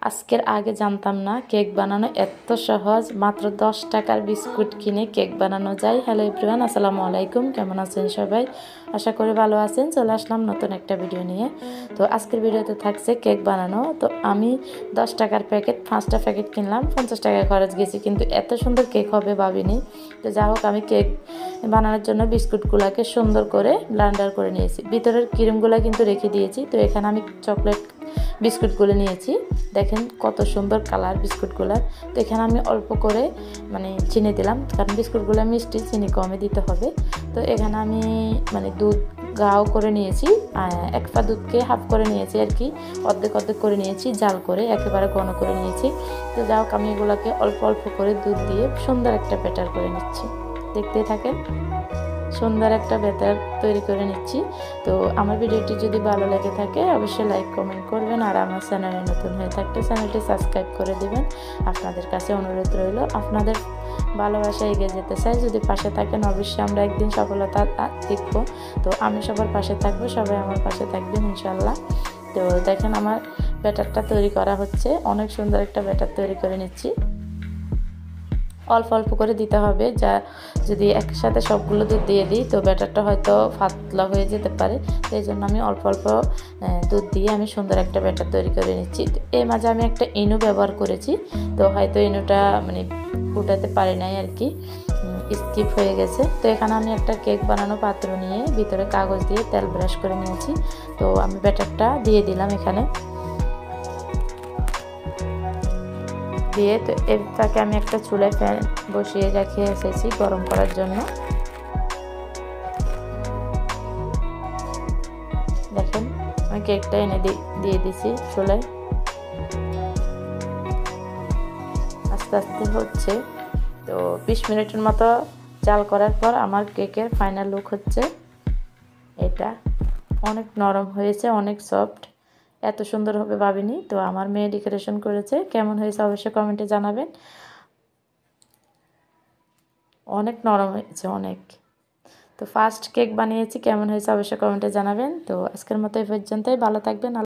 আজকের আগে জানতাম না কেক বানানো এত সহজ। মাত্র 10 টাকার বিস্কুট কিনে কেক বানানো যায়। হ্যালো এভরিওয়ান, আসসালামু আলাইকুম। কেমন আছেন সবাই? আশা করি ভালো আছেন। চলে আসলাম নতুন একটা ভিডিও নিয়ে। তো আজকের ভিডিওতে থাকছে কেক বানানো। তো আমি 10 টাকার প্যাকেট 5টা প্যাকেট কিনলাম, 50 টাকা খরচ গেছি, কিন্তু এত সুন্দর কেক হবে ভাবিনি। তো যা হোক, আমি কেক বানানোর জন্য বিস্কুটগুলোকে সুন্দর করে ব্লেন্ডার করে নিয়েছি। ভিতরের ক্রিমগুলো কিন্তু রেখে দিয়েছি। তো এখানে আমি চকলেট বিস্কুটগুলো নিয়েছি। দেখেন কত সুন্দর কালার বিস্কুটগুলো। তো এখানে আমি অল্প করে চিনি দিলাম, কারণ বিস্কুটগুলো মিষ্টি, চিনি কমে দিতে হবে। তো এখানে আমি দুধ গাও করে নিয়েছি, এক পা দুধকে হাফ করে নিয়েছি আর কি, অর্ধেক অর্ধেক করে নিয়েছি, জাল করে একেবারে ঘন করে নিয়েছি। তো যা হোক, আমি এগুলোকে অল্প অল্প করে দুধ দিয়ে সুন্দর একটা ব্যাটার করে নিচ্ছি। দেখতেই থাকেন, সুন্দর একটা ব্যাটার তৈরি করে নিচ্ছি। তো আমার ভিডিওটি যদি ভালো লেগে থাকে অবশ্যই লাইক কমেন্ট করবেন, আর আমার চ্যানেলে নতুন হয়ে থাকলে চ্যানেলটি সাবস্ক্রাইব করে দিবেন। আপনাদের কাছে অনুরোধ রইল, আপনাদের ভালোবাসা এগিয়ে যেতে চাই। যদি পাশে থাকেন অবশ্যই আমরা একদিন সফলতা দেখব। তো আমি সবার পাশে থাকবো, সবাই আমার পাশে থাকবেন ইনশাল্লাহ। তো দেখেন, আমার ব্যাটারটা তৈরি করা হচ্ছে। অনেক সুন্দর একটা ব্যাটার তৈরি করে নিচ্ছি। অল্প অল্প করে দিতে হবে, যা যদি একসাথে সবগুলো দুধ দিয়ে দিই তো ব্যাটারটা হয়তো পাতলা হয়ে যেতে পারে। তো এই জন্য আমি অল্প অল্প দুধ দিয়ে আমি সুন্দর একটা ব্যাটার তৈরি করে নিচ্ছি। এর মাঝে আমি একটা ইনো ব্যবহার করেছি, তো হয়তো ইনোটা ফুটাতে পারি নাই আর কি, স্কিপ হয়ে গেছে। তো এখানে আমি একটা কেক বানানো পাত্র নিয়ে ভিতরে কাগজ দিয়ে তেল ব্রাশ করে নিয়েছি। তো আমি ব্যাটারটা দিয়ে দিলাম এখানে দিয়ে। তো এটাকে আমি একটা চুলায় ফ্যান বসিয়ে রেখে এসেছি গরম করার জন্য। দেখেন, আমি কেকটা এনে দিয়ে দিছি চুলায়। আস্তে আস্তে হচ্ছে। তো 20 মিনিটের মতো জাল করার পর আমার কেকের ফাইনাল লুক হচ্ছে এটা। অনেক নরম হয়েছে, অনেক সফট, এত সুন্দর হবে ভাবিনি। তো আমার মেয়ে ডেকোরেশন করেছে, কেমন হয়েছে অবশ্যই কমেন্টে জানাবেন। অনেক নরম হয়েছে, অনেক। তো ফার্স্ট কেক বানিয়েছি, কেমন হয়েছে অবশ্যই কমেন্টে জানাবেন। তো আজকের মতো এই পর্যন্তই, ভালো থাকবেন।